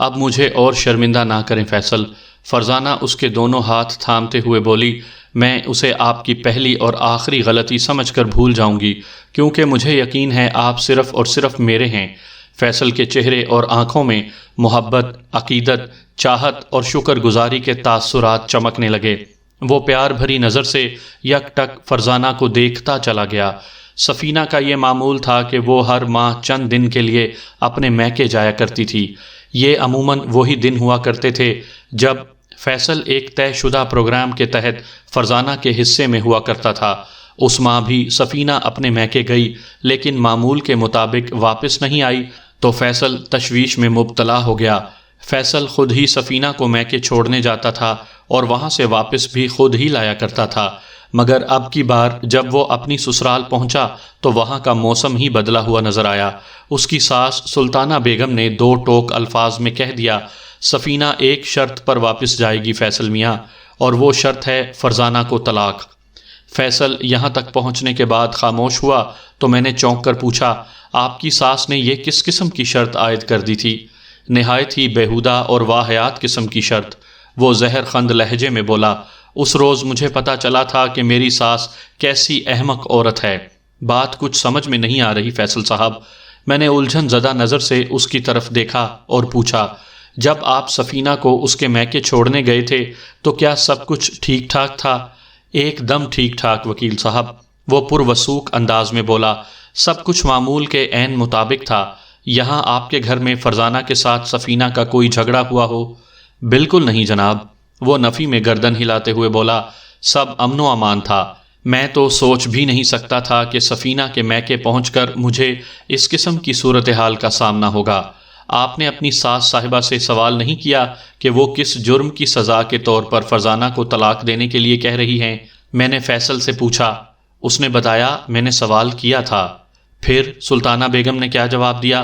اب مجھے اور شرمندہ نہ کریں فیصل۔ فرزانہ اس کے دونوں ہاتھ تھامتے ہوئے بولی، میں اسے آپ کی پہلی اور آخری غلطی سمجھ کر بھول جاؤں گی، کیونکہ مجھے یقین ہے آپ صرف اور صرف میرے ہیں۔ فیصل کے چہرے اور آنکھوں میں محبت، عقیدت، چاہت اور شکر گزاری کے تاثرات چمکنے لگے۔ وہ پیار بھری نظر سے یک ٹک فرزانہ کو دیکھتا چلا گیا۔ سفینہ کا یہ معمول تھا کہ وہ ہر ماہ چند دن کے لیے اپنے میکے جایا کرتی تھی۔ یہ عموماً وہی دن ہوا کرتے تھے جب فیصل ایک طے شدہ پروگرام کے تحت فرزانہ کے حصے میں ہوا کرتا تھا۔ اس ماہ بھی سفینہ اپنے میکے گئی، لیکن معمول کے مطابق واپس نہیں آئی تو فیصل تشویش میں مبتلا ہو گیا۔ فیصل خود ہی سفینہ کو میکے چھوڑنے جاتا تھا اور وہاں سے واپس بھی خود ہی لایا کرتا تھا، مگر اب کی بار جب وہ اپنی سسرال پہنچا تو وہاں کا موسم ہی بدلا ہوا نظر آیا۔ اس کی ساس سلطانہ بیگم نے دو ٹوک الفاظ میں کہہ دیا، سفینہ ایک شرط پر واپس جائے گی فیصل میاں، اور وہ شرط ہے فرزانہ کو طلاق۔ فیصل یہاں تک پہنچنے کے بعد خاموش ہوا تو میں نے چونک کر پوچھا، آپ کی ساس نے یہ کس قسم کی شرط عائد کر دی تھی؟ نہایت ہی بیہودہ اور واہیات قسم کی شرط، وہ زہر خند لہجے میں بولا۔ اس روز مجھے پتا چلا تھا کہ میری ساس کیسی احمق عورت ہے۔ بات کچھ سمجھ میں نہیں آ رہی فیصل صاحب۔ میں نے الجھن زدہ نظر سے اس کی طرف دیکھا اور پوچھا، جب آپ سفینہ کو اس کے میکے چھوڑنے گئے تھے تو کیا سب کچھ ٹھیک ٹھاک تھا؟ ایک دم ٹھیک ٹھاک وکیل صاحب، وہ پروسوک انداز میں بولا، سب کچھ معمول کے عین مطابق تھا۔ یہاں آپ کے گھر میں فرزانہ کے ساتھ سفینہ کا کوئی جھگڑا ہوا ہو؟ بالکل نہیں جناب، وہ نفی میں گردن ہلاتے ہوئے بولا، سب امن و امان تھا۔ میں تو سوچ بھی نہیں سکتا تھا کہ سفینہ کے میکے پہنچ کر مجھے اس قسم کی صورتحال کا سامنا ہوگا۔ آپ نے اپنی ساس صاحبہ سے سوال نہیں کیا کہ وہ کس جرم کی سزا کے طور پر فرزانہ کو طلاق دینے کے لیے کہہ رہی ہیں؟ میں نے فیصل سے پوچھا۔ اس نے بتایا، میں نے سوال کیا تھا۔ پھر سلطانہ بیگم نے کیا جواب دیا؟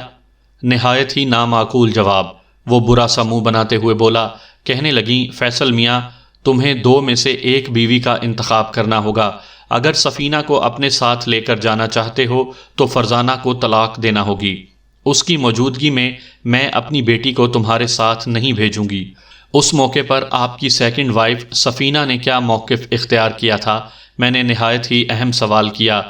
نہایت ہی نامعقول جواب، وہ برا سا منہ بناتے ہوئے بولا۔ کہنے لگیں، فیصل میاں، تمہیں دو میں سے ایک بیوی کا انتخاب کرنا ہوگا۔ اگر سفینہ کو اپنے ساتھ لے کر جانا چاہتے ہو تو فرزانہ کو طلاق دینا ہوگی۔ اس کی موجودگی میں اپنی بیٹی کو تمہارے ساتھ نہیں بھیجوں گی۔ اس موقع پر آپ کی سیکنڈ وائف سفینہ نے کیا موقف اختیار کیا تھا؟ میں نے نہایت ہی اہم سوال کیا۔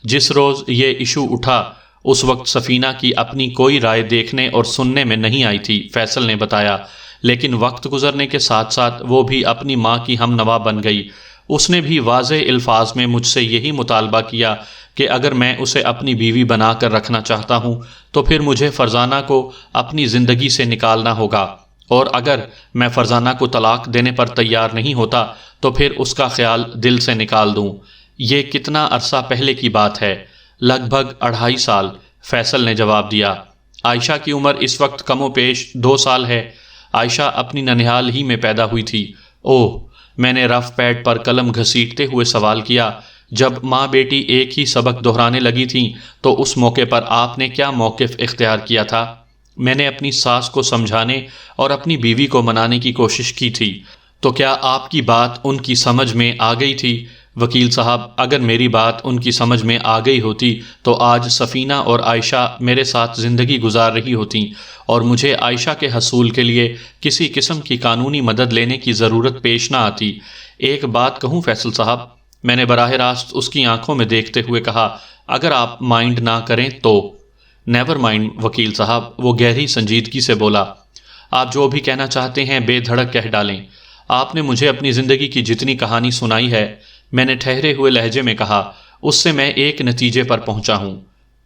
جس روز یہ ایشو اٹھا اس وقت سفینہ کی اپنی کوئی رائے دیکھنے اور سننے میں نہیں آئی تھی، فیصل نے بتایا، لیکن وقت گزرنے کے ساتھ ساتھ وہ بھی اپنی ماں کی ہم نوا بن گئی۔ اس نے بھی واضح الفاظ میں مجھ سے یہی مطالبہ کیا کہ اگر میں اسے اپنی بیوی بنا کر رکھنا چاہتا ہوں تو پھر مجھے فرزانہ کو اپنی زندگی سے نکالنا ہوگا، اور اگر میں فرزانہ کو طلاق دینے پر تیار نہیں ہوتا تو پھر اس کا خیال دل سے نکال دوں۔ یہ کتنا عرصہ پہلے کی بات ہے؟ لگ بھگ 2.5 سال، فیصل نے جواب دیا۔ عائشہ کی عمر اس وقت کم و بیش 2 سال ہے۔ عائشہ اپنی ننھیال ہی میں پیدا ہوئی تھی۔ اوہ، میں نے رف پیڈ پر قلم گھسیٹتے ہوئے سوال کیا، جب ماں بیٹی ایک ہی سبق دہرانے لگی تھیں تو اس موقع پر آپ نے کیا موقف اختیار کیا تھا؟ میں نے اپنی ساس کو سمجھانے اور اپنی بیوی کو منانے کی کوشش کی تھی۔ تو کیا آپ کی بات ان کی سمجھ میں آ گئی تھی؟ وکیل صاحب، اگر میری بات ان کی سمجھ میں آ گئی ہوتی تو آج سفینہ اور عائشہ میرے ساتھ زندگی گزار رہی ہوتیں اور مجھے عائشہ کے حصول کے لیے کسی قسم کی قانونی مدد لینے کی ضرورت پیش نہ آتی۔ ایک بات کہوں فیصل صاحب، میں نے براہ راست اس کی آنکھوں میں دیکھتے ہوئے کہا، اگر آپ مائنڈ نہ کریں تو۔ نیور مائنڈ وکیل صاحب، وہ گہری سنجیدگی سے بولا، آپ جو بھی کہنا چاہتے ہیں بے دھڑک کہہ ڈالیں۔ آپ نے مجھے اپنی زندگی کی جتنی کہانی سنائی ہے، میں نے ٹھہرے ہوئے لہجے میں کہا، اس سے میں ایک نتیجے پر پہنچا ہوں۔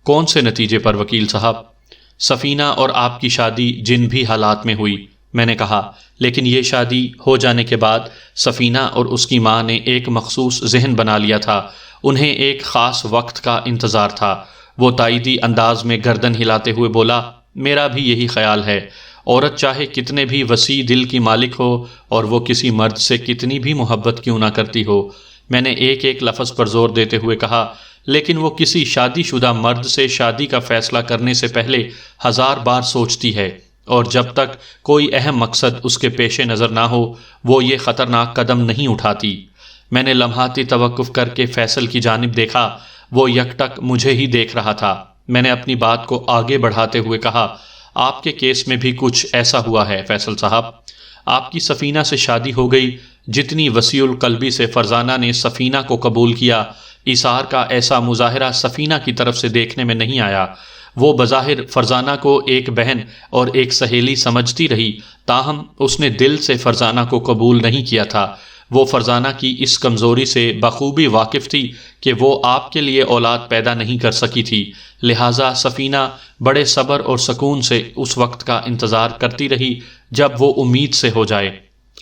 کون سے نتیجے پر وکیل صاحب؟ سفینہ اور آپ کی شادی جن بھی حالات میں ہوئی، میں نے کہا، لیکن یہ شادی ہو جانے کے بعد سفینہ اور اس کی ماں نے ایک مخصوص ذہن بنا لیا تھا، انہیں ایک خاص وقت کا انتظار تھا۔ وہ تائیدی انداز میں گردن ہلاتے ہوئے بولا، میرا بھی یہی خیال ہے۔ عورت چاہے کتنے بھی وسیع دل کی مالک ہو اور وہ کسی مرد سے کتنی بھی محبت کیوں نہ کرتی ہو، میں نے ایک ایک لفظ پر زور دیتے ہوئے کہا، لیکن وہ کسی شادی شدہ مرد سے شادی کا فیصلہ کرنے سے پہلے 1000 بار سوچتی ہے، اور جب تک کوئی اہم مقصد اس کے پیش نظر نہ ہو وہ یہ خطرناک قدم نہیں اٹھاتی۔ میں نے لمحاتی توقف کر کے فیصل کی جانب دیکھا، وہ یک ٹک مجھے ہی دیکھ رہا تھا۔ میں نے اپنی بات کو آگے بڑھاتے ہوئے کہا، آپ کے کیس میں بھی کچھ ایسا ہوا ہے فیصل صاحب۔ آپ کی سفینہ سے شادی ہو گئی، جتنی وسیع القلبی سے فرزانہ نے سفینہ کو قبول کیا، ایثار کا ایسا مظاہرہ سفینہ کی طرف سے دیکھنے میں نہیں آیا۔ وہ بظاہر فرزانہ کو ایک بہن اور ایک سہیلی سمجھتی رہی، تاہم اس نے دل سے فرزانہ کو قبول نہیں کیا تھا۔ وہ فرزانہ کی اس کمزوری سے بخوبی واقف تھی کہ وہ آپ کے لیے اولاد پیدا نہیں کر سکی تھی، لہٰذا سفینہ بڑے صبر اور سکون سے اس وقت کا انتظار کرتی رہی جب وہ امید سے ہو جائے۔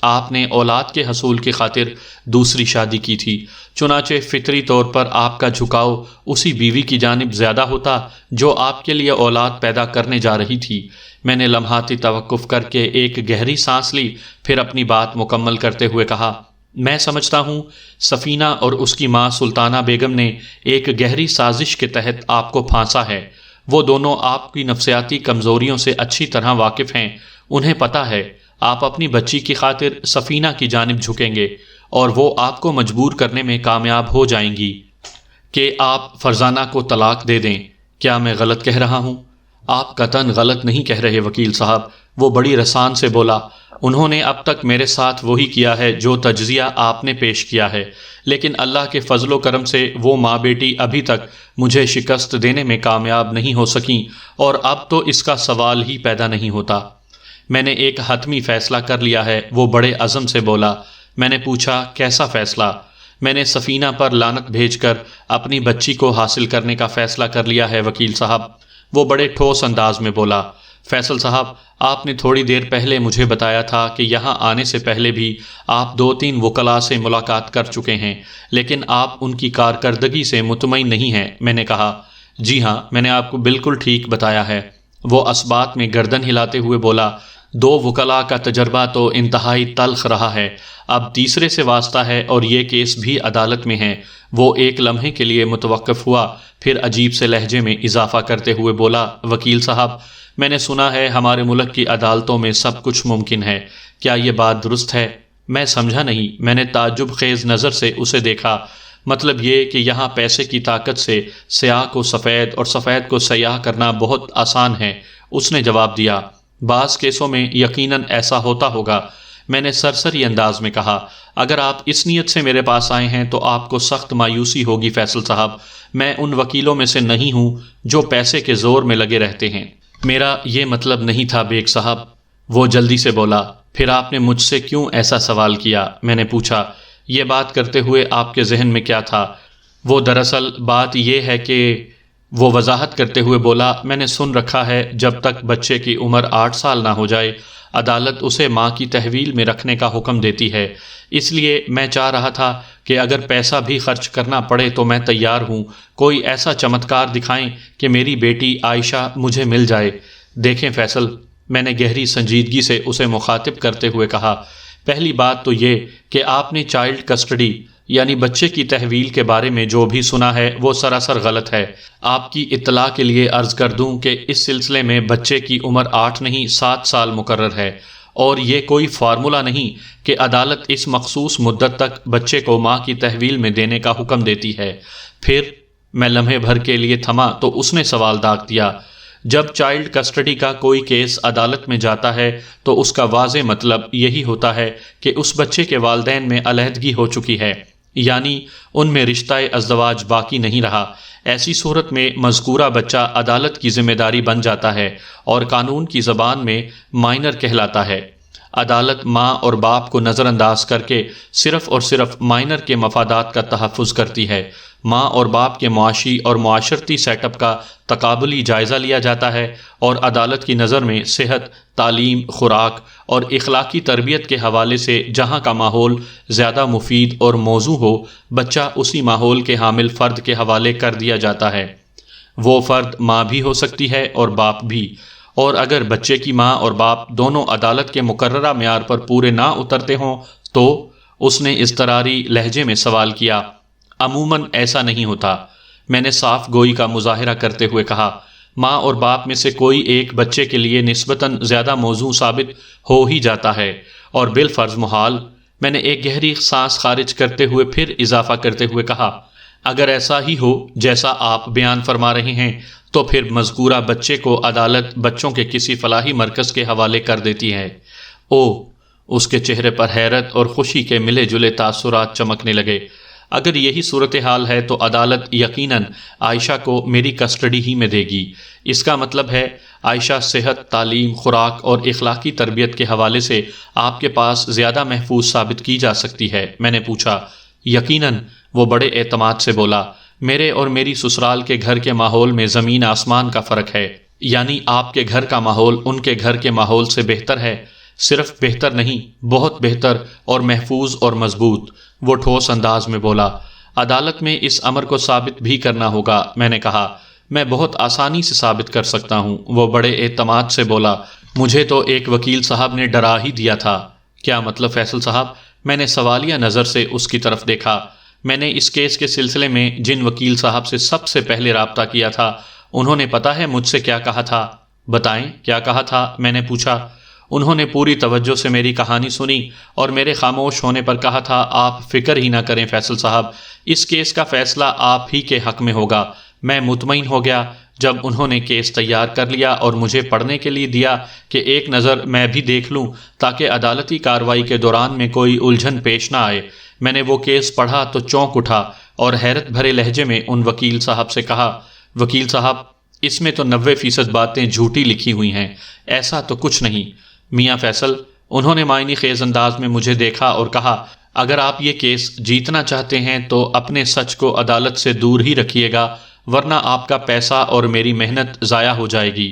آپ نے اولاد کے حصول کی خاطر دوسری شادی کی تھی، چنانچہ فطری طور پر آپ کا جھکاؤ اسی بیوی کی جانب زیادہ ہوتا جو آپ کے لیے اولاد پیدا کرنے جا رہی تھی۔ میں نے لمحاتی توقف کر کے ایک گہری سانس لی، پھر اپنی بات مکمل کرتے ہوئے کہا، میں سمجھتا ہوں سفینہ اور اس کی ماں سلطانہ بیگم نے ایک گہری سازش کے تحت آپ کو پھانسا ہے۔ وہ دونوں آپ کی نفسیاتی کمزوریوں سے اچھی طرح واقف ہیں، انہیں پتہ ہے آپ اپنی بچی کی خاطر سفینہ کی جانب جھکیں گے اور وہ آپ کو مجبور کرنے میں کامیاب ہو جائیں گی کہ آپ فرزانہ کو طلاق دے دیں۔ کیا میں غلط کہہ رہا ہوں؟ آپ قطعاً غلط نہیں کہہ رہے وکیل صاحب، وہ بڑی رسان سے بولا۔ انہوں نے اب تک میرے ساتھ وہی کیا ہے جو تجزیہ آپ نے پیش کیا ہے، لیکن اللہ کے فضل و کرم سے وہ ماں بیٹی ابھی تک مجھے شکست دینے میں کامیاب نہیں ہو سکیں، اور اب تو اس کا سوال ہی پیدا نہیں ہوتا۔ میں نے ایک حتمی فیصلہ کر لیا ہے، وہ بڑے عزم سے بولا۔ میں نے پوچھا، کیسا فیصلہ؟ میں نے سفینہ پر لعنت بھیج کر اپنی بچی کو حاصل کرنے کا فیصلہ کر لیا ہے وکیل صاحب، وہ بڑے ٹھوس انداز میں بولا۔ فیصل صاحب، آپ نے تھوڑی دیر پہلے مجھے بتایا تھا کہ یہاں آنے سے پہلے بھی آپ 2-3 وکلاء سے ملاقات کر چکے ہیں، لیکن آپ ان کی کارکردگی سے مطمئن نہیں ہیں۔ میں نے کہا، جی ہاں، میں نے آپ کو بالکل ٹھیک بتایا ہے۔ وہ اسبات میں گردن ہلاتے ہوئے بولا، 2 وکلاء کا تجربہ تو انتہائی تلخ رہا ہے، اب تیسرے سے واسطہ ہے اور یہ کیس بھی عدالت میں ہے۔ وہ ایک لمحے کے لیے متوقف ہوا، پھر عجیب سے لہجے میں اضافہ کرتے ہوئے بولا، وکیل صاحب، میں نے سنا ہے ہمارے ملک کی عدالتوں میں سب کچھ ممکن ہے، کیا یہ بات درست ہے؟ میں سمجھا نہیں۔ میں نے تعجب خیز نظر سے اسے دیکھا۔ مطلب یہ کہ یہاں پیسے کی طاقت سے سیاہ کو سفید اور سفید کو سیاہ کرنا بہت آسان ہے، اس نے جواب دیا۔ بعض کیسوں میں یقیناً ایسا ہوتا ہوگا، میں نے سرسری انداز میں کہا۔ اگر آپ اس نیت سے میرے پاس آئے ہیں تو آپ کو سخت مایوسی ہوگی فیصل صاحب، میں ان وکیلوں میں سے نہیں ہوں جو پیسے کے زور میں لگے رہتے ہیں۔ میرا یہ مطلب نہیں تھا بیگ صاحب، وہ جلدی سے بولا۔ پھر آپ نے مجھ سے کیوں ایسا سوال کیا؟ میں نے پوچھا۔ یہ بات کرتے ہوئے آپ کے ذہن میں کیا تھا؟ وہ دراصل بات یہ ہے کہ، وہ وضاحت کرتے ہوئے بولا، میں نے سن رکھا ہے جب تک بچے کی عمر 8 سال نہ ہو جائے عدالت اسے ماں کی تحویل میں رکھنے کا حکم دیتی ہے، اس لیے میں چاہ رہا تھا کہ اگر پیسہ بھی خرچ کرنا پڑے تو میں تیار ہوں، کوئی ایسا چمتکار دکھائیں کہ میری بیٹی عائشہ مجھے مل جائے۔ دیکھیں فیصل، میں نے گہری سنجیدگی سے اسے مخاطب کرتے ہوئے کہا، پہلی بات تو یہ کہ آپ نے چائلڈ کسٹڈی یعنی بچے کی تحویل کے بارے میں جو بھی سنا ہے وہ سراسر غلط ہے۔ آپ کی اطلاع کے لیے عرض کر دوں کہ اس سلسلے میں بچے کی عمر 8 نہیں 7 سال مقرر ہے، اور یہ کوئی فارمولہ نہیں کہ عدالت اس مخصوص مدت تک بچے کو ماں کی تحویل میں دینے کا حکم دیتی ہے۔ پھر میں لمحے بھر کے لیے تھما تو اس نے سوال داغ دیا، جب چائلڈ کسٹڈی کا کوئی کیس عدالت میں جاتا ہے تو اس کا واضح مطلب یہی ہوتا ہے کہ اس بچے کے والدین میں علیحدگی ہو چکی ہے، یعنی ان میں رشتہ ازدواج باقی نہیں رہا۔ ایسی صورت میں مذکورہ بچہ عدالت کی ذمہ داری بن جاتا ہے اور قانون کی زبان میں مائنر کہلاتا ہے۔ عدالت ماں اور باپ کو نظر انداز کر کے صرف اور صرف مائنر کے مفادات کا تحفظ کرتی ہے۔ ماں اور باپ کے معاشی اور معاشرتی سیٹ اپ کا تقابلی جائزہ لیا جاتا ہے، اور عدالت کی نظر میں صحت، تعلیم، خوراک اور اخلاقی تربیت کے حوالے سے جہاں کا ماحول زیادہ مفید اور موزوں ہو، بچہ اسی ماحول کے حامل فرد کے حوالے کر دیا جاتا ہے۔ وہ فرد ماں بھی ہو سکتی ہے اور باپ بھی، اور اگر بچے کی ماں اور باپ دونوں عدالت کے مقررہ معیار پر پورے نہ اترتے ہوں تو، اس نے اضطراری لہجے میں سوال کیا۔ عموماً ایسا نہیں ہوتا، میں نے صاف گوئی کا مظاہرہ کرتے ہوئے کہا۔ ماں اور باپ میں سے کوئی ایک بچے کے لیے نسبتاً زیادہ موزوں ثابت ہو ہی جاتا ہے، اور بالفرض محال۔ میں نے ایک گہری سانس خارج کرتے ہوئے پھر اضافہ کرتے ہوئے کہا، اگر ایسا ہی ہو جیسا آپ بیان فرما رہے ہیں تو پھر مذکورہ بچے کو عدالت بچوں کے کسی فلاحی مرکز کے حوالے کر دیتی ہے۔ او، اس کے چہرے پر حیرت اور خوشی کے ملے جلے تاثرات چمکنے لگے۔ اگر یہی صورتحال ہے تو عدالت یقیناً عائشہ کو میری کسٹڈی ہی میں دے گی۔ اس کا مطلب ہے عائشہ صحت، تعلیم، خوراک اور اخلاقی تربیت کے حوالے سے آپ کے پاس زیادہ محفوظ ثابت کی جا سکتی ہے۔ میں نے پوچھا۔ یقیناً، وہ بڑے اعتماد سے بولا۔ میرے اور میری سسرال کے گھر کے ماحول میں زمین آسمان کا فرق ہے۔ یعنی آپ کے گھر کا ماحول ان کے گھر کے ماحول سے بہتر ہے؟ صرف بہتر نہیں، بہت بہتر اور محفوظ اور مضبوط، وہ ٹھوس انداز میں بولا۔ عدالت میں اس امر کو ثابت بھی کرنا ہوگا۔ میں نے کہا، میں بہت آسانی سے ثابت کر سکتا ہوں، وہ بڑے اعتماد سے بولا۔ مجھے تو ایک وکیل صاحب نے ڈرا ہی دیا تھا۔ کیا مطلب فیصل صاحب؟ میں نے سوالیہ نظر سے اس کی طرف دیکھا۔ میں نے اس کیس کے سلسلے میں جن وکیل صاحب سے پہلے رابطہ کیا تھا، انہوں نے پتہ ہے مجھ سے کیا کہا تھا؟ بتائیں، کیا کہا تھا؟ میں نے پوچھا۔ انہوں نے پوری توجہ سے میری کہانی سنی اور میرے خاموش ہونے پر کہا تھا، آپ فکر ہی نہ کریں فیصل صاحب، اس کیس کا فیصلہ آپ ہی کے حق میں ہوگا۔ میں مطمئن ہو گیا جب انہوں نے کیس تیار کر لیا اور مجھے پڑھنے کے لیے دیا کہ ایک نظر میں بھی دیکھ لوں تاکہ عدالتی کارروائی کے دوران میں کوئی الجھن پیش نہ آئے۔ میں نے وہ کیس پڑھا تو چونک اٹھا اور حیرت بھرے لہجے میں ان وکیل صاحب سے کہا، وکیل صاحب، اس میں تو 90% باتیں جھوٹی لکھی ہوئی ہیں، ایسا تو کچھ نہیں۔ میاں فیصل، انہوں نے معنی خیز انداز میں مجھے دیکھا اور کہا، اگر آپ یہ کیس جیتنا چاہتے ہیں تو اپنے سچ کو عدالت سے دور ہی رکھیے گا، ورنہ آپ کا پیسہ اور میری محنت ضائع ہو جائے گی۔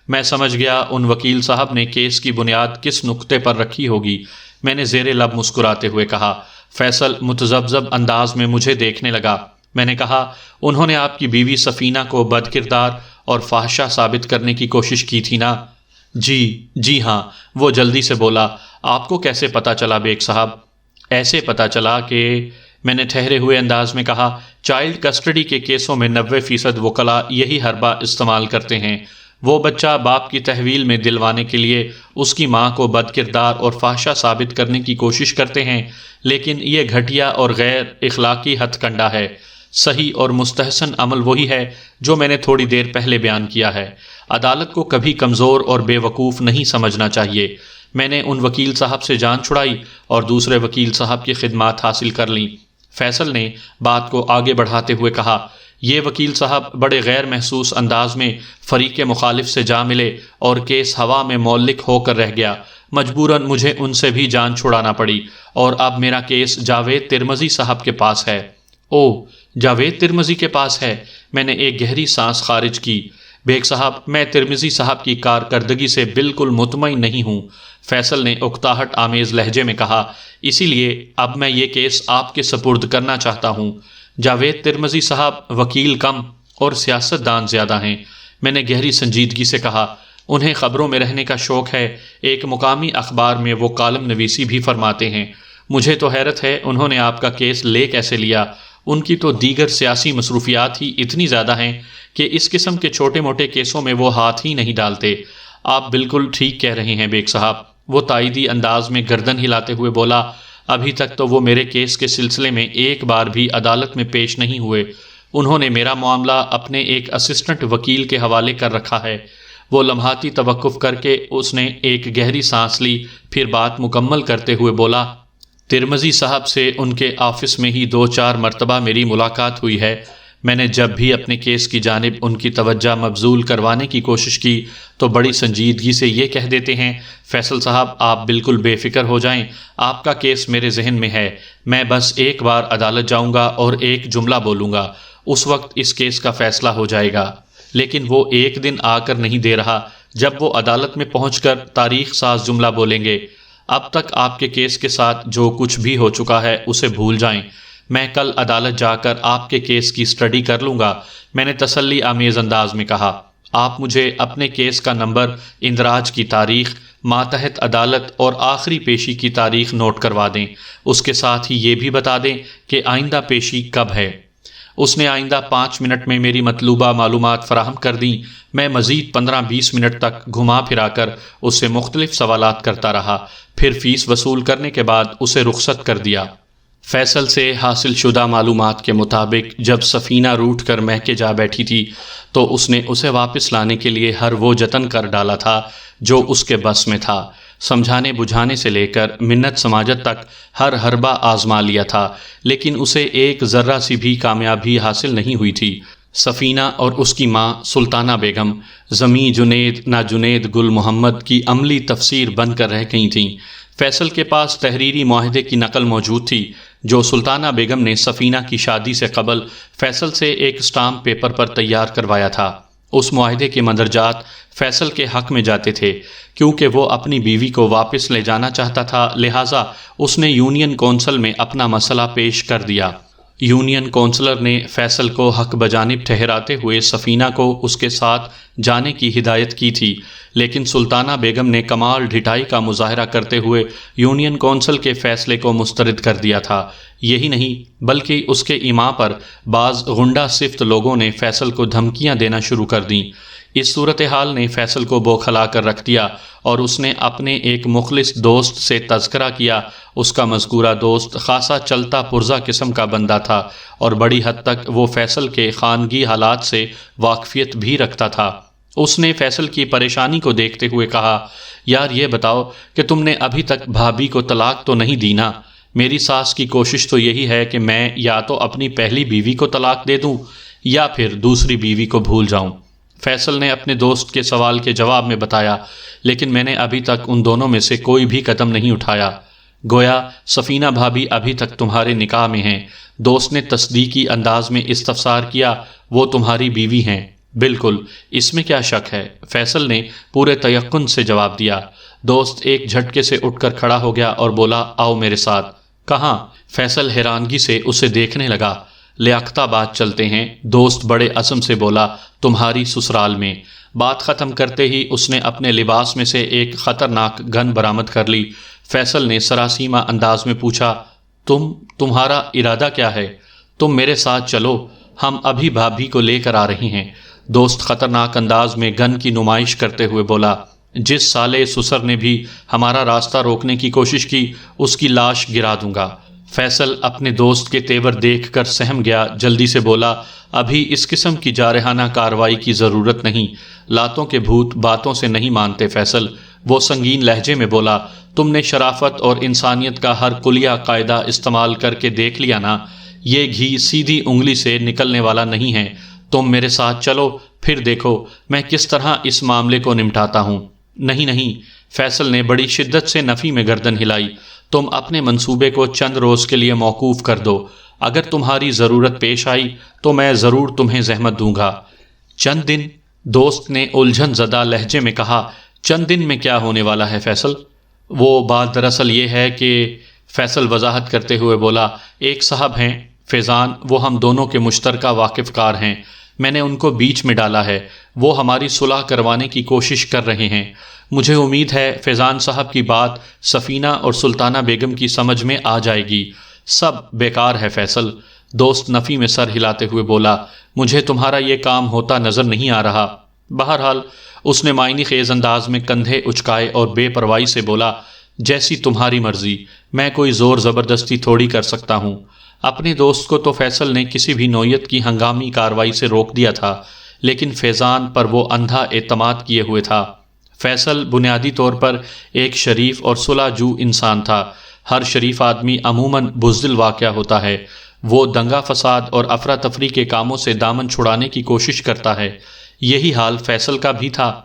میں سمجھ گیا ان وکیل صاحب نے کیس کی بنیاد کس نقطے پر رکھی ہوگی۔ میں نے زیر لب مسکراتے ہوئے کہا۔ فیصل متذبذب انداز میں مجھے دیکھنے لگا۔ میں نے کہا، انہوں نے آپ کی بیوی سفینہ کو بد کردار اور فحشہ ثابت کرنے کی کوشش کی تھی نا؟ جی ہاں، وہ جلدی سے بولا۔ آپ کو کیسے پتا چلا بیگ صاحب؟ ایسے پتا چلا کہ، میں نے ٹھہرے ہوئے انداز میں کہا، چائلڈ کسٹڈی کے کیسوں میں 90% وکلاء یہی حربہ استعمال کرتے ہیں۔ وہ بچہ باپ کی تحویل میں دلوانے کے لیے اس کی ماں کو بد کردار اور فحشہ ثابت کرنے کی کوشش کرتے ہیں، لیکن یہ گھٹیا اور غیر اخلاقی ہتھ کنڈا ہے۔ صحیح اور مستحسن عمل وہی ہے جو میں نے تھوڑی دیر پہلے بیان کیا ہے۔ عدالت کو کبھی کمزور اور بے وقوف نہیں سمجھنا چاہیے۔ میں نے ان وکیل صاحب سے جان چھڑائی اور دوسرے وکیل صاحب کی خدمات حاصل کر لیں۔ فیصل نے بات کو آگے بڑھاتے ہوئے کہا، یہ وکیل صاحب بڑے غیر محسوس انداز میں فریق مخالف سے جا ملے اور کیس ہوا میں معلق ہو کر رہ گیا۔ مجبوراً مجھے ان سے بھی جان چھڑانا پڑی اور اب میرا کیس جاوید ترمذی صاحب کے پاس ہے۔ او، جاوید ترمذی کے پاس ہے؟ میں نے ایک گہری سانس خارج کی۔ بیگ صاحب، میں ترمذی صاحب کی کارکردگی سے بالکل مطمئن نہیں ہوں، فیصل نے اکتاہٹ آمیز لہجے میں کہا، اسی لیے اب میں یہ کیس آپ کے سپرد کرنا چاہتا ہوں۔ جاوید ترمذی صاحب وکیل کم اور سیاست دان زیادہ ہیں، میں نے گہری سنجیدگی سے کہا۔ انہیں خبروں میں رہنے کا شوق ہے، ایک مقامی اخبار میں وہ کالم نویسی بھی فرماتے ہیں۔ مجھے تو حیرت ہے انہوں نے آپ کا کیس لے کیسے لیا، ان کی تو دیگر سیاسی مصروفیات ہی اتنی زیادہ ہیں کہ اس قسم کے چھوٹے موٹے کیسوں میں وہ ہاتھ ہی نہیں ڈالتے۔ آپ بالکل ٹھیک کہہ رہے ہیں بیگ صاحب، وہ تائیدی انداز میں گردن ہلاتے ہوئے بولا، ابھی تک تو وہ میرے کیس کے سلسلے میں ایک بار بھی عدالت میں پیش نہیں ہوئے۔ انہوں نے میرا معاملہ اپنے ایک اسسٹنٹ وکیل کے حوالے کر رکھا ہے۔ وہ لمحاتی توقف کر کے اس نے ایک گہری سانس لی، پھر بات مکمل کرتے ہوئے بولا، ترمذی صاحب سے ان کے آفس میں ہی 2-4 مرتبہ میری ملاقات ہوئی ہے۔ میں نے جب بھی اپنے کیس کی جانب ان کی توجہ مبذول کروانے کی کوشش کی تو بڑی سنجیدگی سے یہ کہہ دیتے ہیں، فیصل صاحب آپ بالکل بے فکر ہو جائیں، آپ کا کیس میرے ذہن میں ہے، میں بس ایک بار عدالت جاؤں گا اور ایک جملہ بولوں گا، اس وقت اس کیس کا فیصلہ ہو جائے گا۔ لیکن وہ ایک دن آ کر نہیں دے رہا جب وہ عدالت میں پہنچ کر تاریخ ساز جملہ بولیں گے، اب تک آپ کے کیس کے ساتھ جو کچھ بھی ہو چکا ہے اسے بھول جائیں، میں کل عدالت جا کر آپ کے کیس کی اسٹڈی کر لوں گا، میں نے تسلی آمیز انداز میں کہا۔ آپ مجھے اپنے کیس کا نمبر، اندراج کی تاریخ، ماتحت عدالت اور آخری پیشی کی تاریخ نوٹ کروا دیں، اس کے ساتھ ہی یہ بھی بتا دیں کہ آئندہ پیشی کب ہے۔ اس نے آئندہ 5 منٹ میں میری مطلوبہ معلومات فراہم کر دیں۔ میں مزید 15-20 منٹ تک گھما پھرا کر اس سے مختلف سوالات کرتا رہا، پھر فیس وصول کرنے کے بعد اسے رخصت کر دیا۔ فیصل سے حاصل شدہ معلومات کے مطابق جب سفینہ روٹھ کر مہکے جا بیٹھی تھی تو اس نے اسے واپس لانے کے لیے ہر وہ جتن کر ڈالا تھا جو اس کے بس میں تھا۔ سمجھانے بجھانے سے لے کر منت سماجت تک ہر حربہ آزما لیا تھا، لیکن اسے ایک ذرہ سی بھی کامیابی حاصل نہیں ہوئی تھی۔ سفینہ اور اس کی ماں سلطانہ بیگم زمیں جنید نا جنید گل محمد کی عملی تفسیر بن کر رہ گئی تھیں۔ فیصل کے پاس تحریری معاہدے کی نقل موجود تھی جو سلطانہ بیگم نے سفینہ کی شادی سے قبل فیصل سے ایک اسٹامپ پیپر پر تیار کروایا تھا۔ اس معاہدے کے مندرجات فیصل کے حق میں جاتے تھے، کیونکہ وہ اپنی بیوی کو واپس لے جانا چاہتا تھا، لہٰذا اس نے یونین کونسل میں اپنا مسئلہ پیش کر دیا۔ یونین کونسلر نے فیصل کو حق بجانب ٹھہراتے ہوئے سفینہ کو اس کے ساتھ جانے کی ہدایت کی تھی، لیکن سلطانہ بیگم نے کمال ڈھٹائی کا مظاہرہ کرتے ہوئے یونین کونسل کے فیصلے کو مسترد کر دیا تھا۔ یہی نہیں بلکہ اس کے ایما پر بعض غنڈہ صفت لوگوں نے فیصل کو دھمکیاں دینا شروع کر دیں۔ اس صورتحال نے فیصل کو بوکھلا کر رکھ دیا اور اس نے اپنے ایک مخلص دوست سے تذکرہ کیا۔ اس کا مذکورہ دوست خاصا چلتا پرزہ قسم کا بندہ تھا اور بڑی حد تک وہ فیصل کے خانگی حالات سے واقفیت بھی رکھتا تھا۔ اس نے فیصل کی پریشانی کو دیکھتے ہوئے کہا، یار یہ بتاؤ کہ تم نے ابھی تک بھابھی کو طلاق تو نہیں دی نا؟ میری ساس کی کوشش تو یہی ہے کہ میں یا تو اپنی پہلی بیوی کو طلاق دے دوں یا پھر دوسری بیوی کو بھول جاؤں۔ فیصل نے اپنے دوست کے سوال کے جواب میں بتایا، لیکن میں نے ابھی تک ان دونوں میں سے کوئی بھی قدم نہیں اٹھایا۔ گویا سفینہ بھابھی ابھی تک تمہارے نکاح میں ہیں۔ دوست نے تصدیقی انداز میں استفسار کیا، وہ تمہاری بیوی ہیں؟ بالکل، اس میں کیا شک ہے؟ فیصل نے پورے تیقن سے جواب دیا۔ دوست ایک جھٹکے سے اٹھ کر کھڑا ہو گیا اور بولا، آؤ میرے ساتھ۔ کہاں؟ فیصل حیرانگی سے اسے دیکھنے لگا۔ لیاقت آباد چلتے ہیں، دوست بڑے عزم سے بولا، تمہاری سسرال میں۔ بات ختم کرتے ہی اس نے اپنے لباس میں سے ایک خطرناک گن برآمد کر لی۔ فیصل نے سراسیمہ انداز میں پوچھا، تمہارا ارادہ کیا ہے؟ تم میرے ساتھ چلو، ہم ابھی بھابھی کو لے کر آ رہے ہیں۔ دوست خطرناک انداز میں گن کی نمائش کرتے ہوئے بولا، جس سالے سسر نے بھی ہمارا راستہ روکنے کی کوشش کی اس کی لاش گرا دوں گا۔ فیصل اپنے دوست کے تیور دیکھ کر سہم گیا، جلدی سے بولا، ابھی اس قسم کی جارحانہ کارروائی کی ضرورت نہیں۔ لاتوں کے بھوت باتوں سے نہیں مانتے فیصل۔ وہ سنگین لہجے میں بولا، تم نے شرافت اور انسانیت کا ہر کلیہ قاعدہ استعمال کر کے دیکھ لیا نا؟ یہ گھی سیدھی انگلی سے نکلنے والا نہیں ہے۔ تم میرے ساتھ چلو، پھر دیکھو میں کس طرح اس معاملے کو نمٹاتا ہوں۔ نہیں، فیصل نے بڑی شدت سے نفی میں گردن ہلائی، تم اپنے منصوبے کو چند روز کے لیے موقوف کر دو۔ اگر تمہاری ضرورت پیش آئی تو میں ضرور تمہیں زحمت دوں گا۔ چند دن؟ دوست نے الجھن زدہ لہجے میں کہا، چند دن میں کیا ہونے والا ہے فیصل؟ وہ بات دراصل یہ ہے کہ، فیصل وضاحت کرتے ہوئے بولا، ایک صاحب ہیں فیضان، وہ ہم دونوں کے مشترکہ واقف کار ہیں، میں نے ان کو بیچ میں ڈالا ہے، وہ ہماری صلح کروانے کی کوشش کر رہے ہیں۔ مجھے امید ہے فیضان صاحب کی بات سفینہ اور سلطانہ بیگم کی سمجھ میں آ جائے گی۔ سب بیکار ہے فیصل۔ دوست نفی میں سر ہلاتے ہوئے بولا، مجھے تمہارا یہ کام ہوتا نظر نہیں آ رہا۔ بہرحال اس نے معنی خیز انداز میں کندھے اچکائے اور بے پرواہی سے بولا، جیسی تمہاری مرضی، میں کوئی زور زبردستی تھوڑی کر سکتا ہوں۔ اپنے دوست کو تو فیصل نے کسی بھی نوعیت کی ہنگامی کارروائی سے روک دیا تھا، لیکن فیضان پر وہ اندھا اعتماد کیے ہوئے تھا۔ فیصل بنیادی طور پر ایک شریف اور صلح جو انسان تھا۔ ہر شریف آدمی عموماً بزدل واقع ہوتا ہے، وہ دنگا فساد اور افراتفری کے کاموں سے دامن چھڑانے کی کوشش کرتا ہے۔ یہی حال فیصل کا بھی تھا۔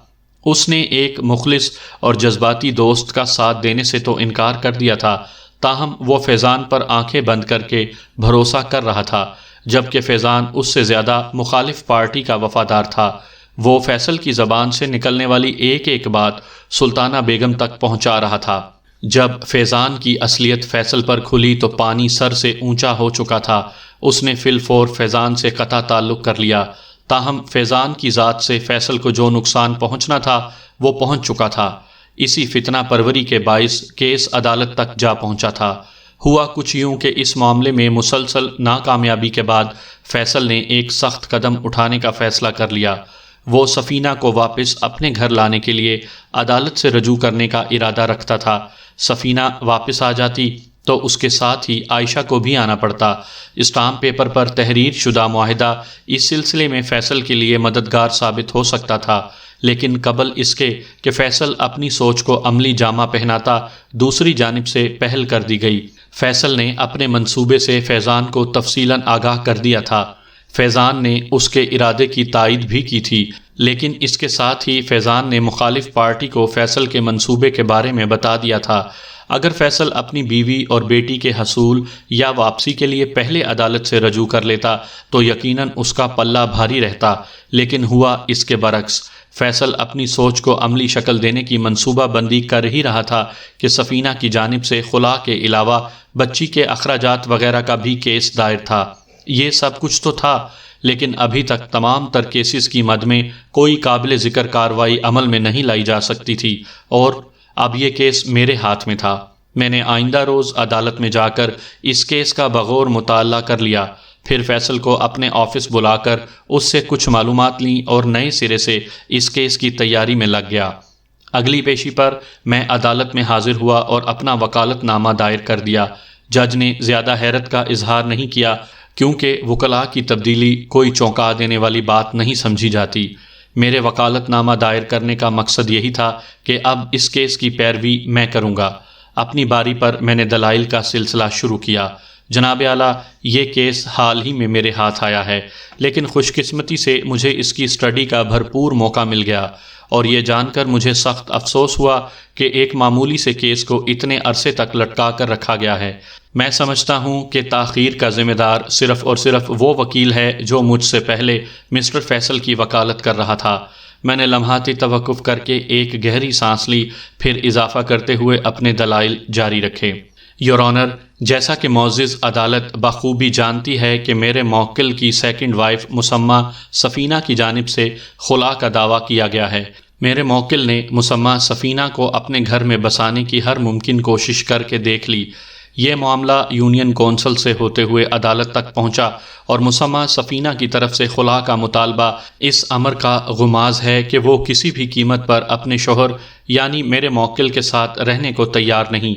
اس نے ایک مخلص اور جذباتی دوست کا ساتھ دینے سے تو انکار کر دیا تھا، تاہم وہ فیضان پر آنکھیں بند کر کے بھروسہ کر رہا تھا، جبکہ فیضان اس سے زیادہ مخالف پارٹی کا وفادار تھا۔ وہ فیصل کی زبان سے نکلنے والی ایک ایک بات سلطانہ بیگم تک پہنچا رہا تھا۔ جب فیضان کی اصلیت فیصل پر کھلی تو پانی سر سے اونچا ہو چکا تھا۔ اس نے فی الفور فیضان سے قطع تعلق کر لیا، تاہم فیضان کی ذات سے فیصل کو جو نقصان پہنچنا تھا وہ پہنچ چکا تھا۔ اسی فتنہ پروری کے باعث کیس عدالت تک جا پہنچا تھا۔ ہوا کچھ یوں کہ اس معاملے میں مسلسل ناکامیابی کے بعد فیصل نے ایک سخت قدم اٹھانے کا فیصلہ کر لیا۔ وہ سفینہ کو واپس اپنے گھر لانے کے لیے عدالت سے رجوع کرنے کا ارادہ رکھتا تھا۔ سفینہ واپس آ جاتی تو اس کے ساتھ ہی عائشہ کو بھی آنا پڑتا۔ اسٹامپ پیپر پر تحریر شدہ معاہدہ اس سلسلے میں فیصل کے لیے مددگار ثابت ہو سکتا تھا، لیکن قبل اس کے کہ فیصل اپنی سوچ کو عملی جامہ پہناتا، دوسری جانب سے پہل کر دی گئی۔ فیصل نے اپنے منصوبے سے فیضان کو تفصیلاً آگاہ کر دیا تھا۔ فیضان نے اس کے ارادے کی تائید بھی کی تھی، لیکن اس کے ساتھ ہی فیضان نے مخالف پارٹی کو فیصل کے منصوبے کے بارے میں بتا دیا تھا۔ اگر فیصل اپنی بیوی اور بیٹی کے حصول یا واپسی کے لیے پہلے عدالت سے رجوع کر لیتا تو یقیناً اس کا پلہ بھاری رہتا، لیکن ہوا اس کے برعکس۔ فیصل اپنی سوچ کو عملی شکل دینے کی منصوبہ بندی کر ہی رہا تھا کہ سفینہ کی جانب سے خلا کے علاوہ بچی کے اخراجات وغیرہ کا بھی کیس دائر تھا۔ یہ سب کچھ تو تھا، لیکن ابھی تک تمام تر کیسز کی مد میں کوئی قابل ذکر کارروائی عمل میں نہیں لائی جا سکتی تھی، اور اب یہ کیس میرے ہاتھ میں تھا۔ میں نے آئندہ روز عدالت میں جا کر اس کیس کا بغور مطالعہ کر لیا، پھر فیصل کو اپنے آفس بلا کر اس سے کچھ معلومات لیں اور نئے سرے سے اس کیس کی تیاری میں لگ گیا۔ اگلی پیشی پر میں عدالت میں حاضر ہوا اور اپنا وکالت نامہ دائر کر دیا۔ جج نے زیادہ حیرت کا اظہار نہیں کیا، کیونکہ وکلاء کی تبدیلی کوئی چونکا دینے والی بات نہیں سمجھی جاتی۔ میرے وکالت نامہ دائر کرنے کا مقصد یہی تھا کہ اب اس کیس کی پیروی میں کروں گا۔ اپنی باری پر میں نے دلائل کا سلسلہ شروع کیا۔ جناب اعلیٰ، یہ کیس حال ہی میں میرے ہاتھ آیا ہے، لیکن خوش قسمتی سے مجھے اس کی اسٹڈی کا بھرپور موقع مل گیا، اور یہ جان کر مجھے سخت افسوس ہوا کہ ایک معمولی سے کیس کو اتنے عرصے تک لٹکا کر رکھا گیا ہے۔ میں سمجھتا ہوں کہ تاخیر کا ذمہ دار صرف اور صرف وہ وکیل ہے جو مجھ سے پہلے مسٹر فیصل کی وکالت کر رہا تھا۔ میں نے لمحاتی توقف کر کے ایک گہری سانس لی، پھر اضافہ کرتے ہوئے اپنے دلائل جاری رکھے۔ یور آنر، جیسا کہ معزز عدالت بخوبی جانتی ہے کہ میرے موکل کی سیکنڈ وائف مسمہ سفینہ کی جانب سے خلا کا دعویٰ کیا گیا ہے۔ میرے موکل نے مسمہ سفینہ کو اپنے گھر میں بسانے کی ہر ممکن کوشش کر کے دیکھ لی۔ یہ معاملہ یونین کونسل سے ہوتے ہوئے عدالت تک پہنچا، اور مسمہ سفینہ کی طرف سے خلا کا مطالبہ اس امر کا غماز ہے کہ وہ کسی بھی قیمت پر اپنے شوہر یعنی میرے موکل کے ساتھ رہنے کو تیار نہیں۔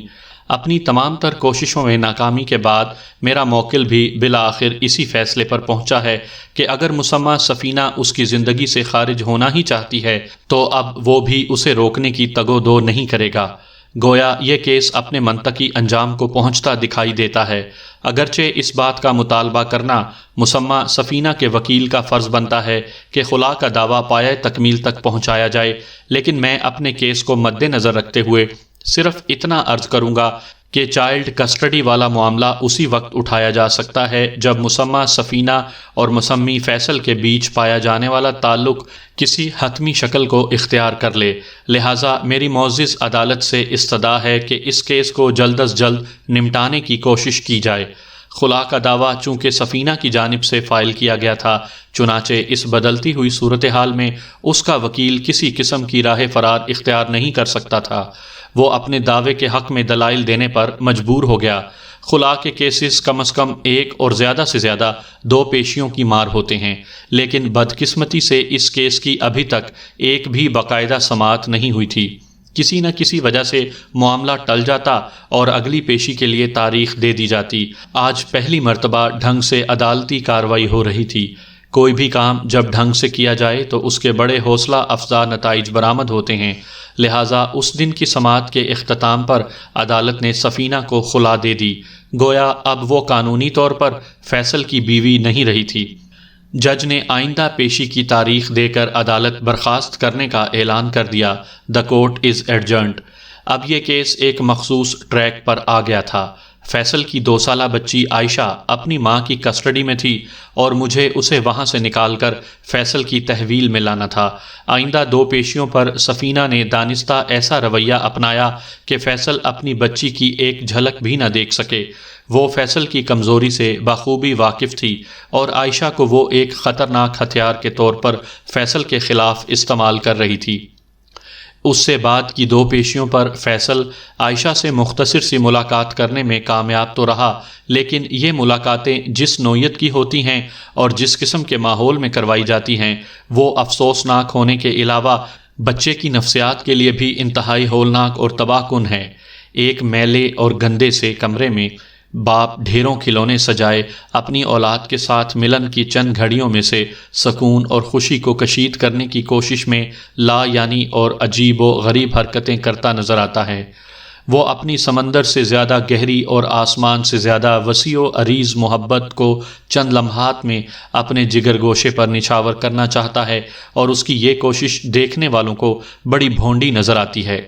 اپنی تمام تر کوششوں میں ناکامی کے بعد میرا موکل بھی بالآخر اسی فیصلے پر پہنچا ہے کہ اگر مسمہ سفینہ اس کی زندگی سے خارج ہونا ہی چاہتی ہے تو اب وہ بھی اسے روکنے کی تگ و دو نہیں کرے گا۔ گویا یہ کیس اپنے منطقی انجام کو پہنچتا دکھائی دیتا ہے۔ اگرچہ اس بات کا مطالبہ کرنا مسمہ سفینہ کے وکیل کا فرض بنتا ہے کہ خلا کا دعویٰ پایۂ تکمیل تک پہنچایا جائے، لیکن میں اپنے کیس کو مد نظر رکھتے ہوئے صرف اتنا عرض کروں گا کہ چائلڈ کسٹڈی والا معاملہ اسی وقت اٹھایا جا سکتا ہے جب مسمہ سفینہ اور مسمی فیصل کے بیچ پایا جانے والا تعلق کسی حتمی شکل کو اختیار کر لے۔ لہٰذا میری معزز عدالت سے استدعا ہے کہ اس کیس کو جلد از جلد نمٹانے کی کوشش کی جائے۔ خلا کا دعویٰ چونکہ سفینہ کی جانب سے فائل کیا گیا تھا، چنانچہ اس بدلتی ہوئی صورتحال میں اس کا وکیل کسی قسم کی راہ فرار اختیار نہیں کر سکتا تھا۔ وہ اپنے دعوے کے حق میں دلائل دینے پر مجبور ہو گیا۔ خلا کے کیسز کم از کم ایک اور زیادہ سے زیادہ 2 پیشیوں کی مار ہوتے ہیں، لیکن بدقسمتی سے اس کیس کی ابھی تک ایک بھی باقاعدہ سماعت نہیں ہوئی تھی۔ کسی نہ کسی وجہ سے معاملہ ٹل جاتا اور اگلی پیشی کے لیے تاریخ دے دی جاتی۔ آج پہلی مرتبہ ڈھنگ سے عدالتی کارروائی ہو رہی تھی۔ کوئی بھی کام جب ڈھنگ سے کیا جائے تو اس کے بڑے حوصلہ افزا نتائج برآمد ہوتے ہیں، لہٰذا اس دن کی سماعت کے اختتام پر عدالت نے سفینہ کو خلا دے دی، گویا اب وہ قانونی طور پر فیصل کی بیوی نہیں رہی تھی۔ جج نے آئندہ پیشی کی تاریخ دے کر عدالت برخاست کرنے کا اعلان کر دیا۔ The court is adjourned. اب یہ کیس ایک مخصوص ٹریک پر آ گیا تھا۔ فیصل کی 2 سالہ بچی عائشہ اپنی ماں کی کسٹڈی میں تھی اور مجھے اسے وہاں سے نکال کر فیصل کی تحویل میں لانا تھا۔ آئندہ 2 پیشیوں پر سفینہ نے دانستہ ایسا رویہ اپنایا کہ فیصل اپنی بچی کی ایک جھلک بھی نہ دیکھ سکے۔ وہ فیصل کی کمزوری سے بخوبی واقف تھی اور عائشہ کو وہ ایک خطرناک ہتھیار کے طور پر فیصل کے خلاف استعمال کر رہی تھی۔ اس سے بعد کی 2 پیشیوں پر فیصل عائشہ سے مختصر سی ملاقات کرنے میں کامیاب تو رہا، لیکن یہ ملاقاتیں جس نوعیت کی ہوتی ہیں اور جس قسم کے ماحول میں کروائی جاتی ہیں وہ افسوسناک ہونے کے علاوہ بچے کی نفسیات کے لیے بھی انتہائی ہولناک اور تباہ کن ہے۔ ایک میلے اور گندے سے کمرے میں باپ ڈھیروں کھلونے سجائے اپنی اولاد کے ساتھ ملن کی چند گھڑیوں میں سے سکون اور خوشی کو کشید کرنے کی کوشش میں لا یعنی اور عجیب و غریب حرکتیں کرتا نظر آتا ہے۔ وہ اپنی سمندر سے زیادہ گہری اور آسمان سے زیادہ وسیع و عریض محبت کو چند لمحات میں اپنے جگر گوشے پر نچھاور کرنا چاہتا ہے، اور اس کی یہ کوشش دیکھنے والوں کو بڑی بھونڈی نظر آتی ہے۔